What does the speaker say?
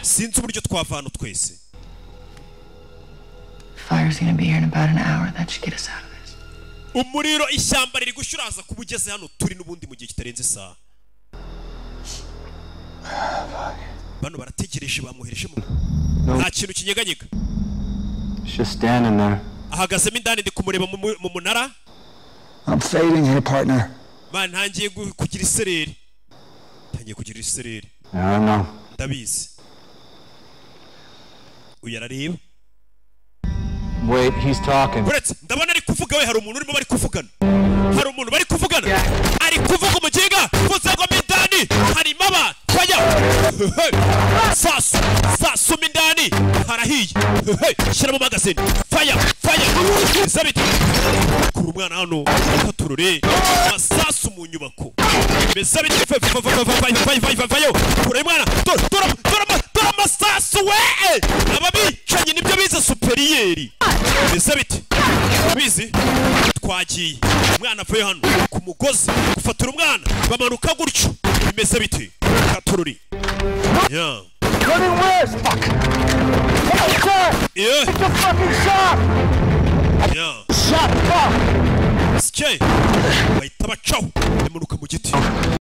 sinzi uburyo twavana twese. Fire's gonna be here in about an hour. That should get us out of this. Umuriro ishyamba riri gushyuraza kubugeze hano turi nubundi mu gihe kitarenze isaha. Bano barategereje bamwohereje mu nta kintu kinyeganyega. Just standing there. Ahagazemo indani ndi kumureba mu munara. I'm fading here, partner. Man, ntangiye kugira isereri. I don't know. Ndabizi. Uyarareba. Wait, he's talking. Uretse ndabona ari kuvuga we hari umuntu urimo bari kuvugana. Hari umuntu bari kuvugana. Ari kuvuga umuginga. Kuzego mindani. Hari mama. Faya. Sasu mindani. Harahiye. Shira mu magazine. Faya. Zabiti. Kuru mwana hano. Katurure. Sasu mu nyubako. Bezabiti. Faya. Kuru mwana. Tora masasu we. Ababicanye nibyo biza superiyeri. Bezabiti. Bizi. Twagiye. Umwana avuye hano ku mugozi gufatira umwana bamanuka gutyo. Bimeze biti. Katururi. Yeah. Turning west! Fuck! Hey, sir! Yeah. Take a fucking shot! Yeah. Shot! Fuck! Skye. Bahita bacaho. Bamanuka mu giti.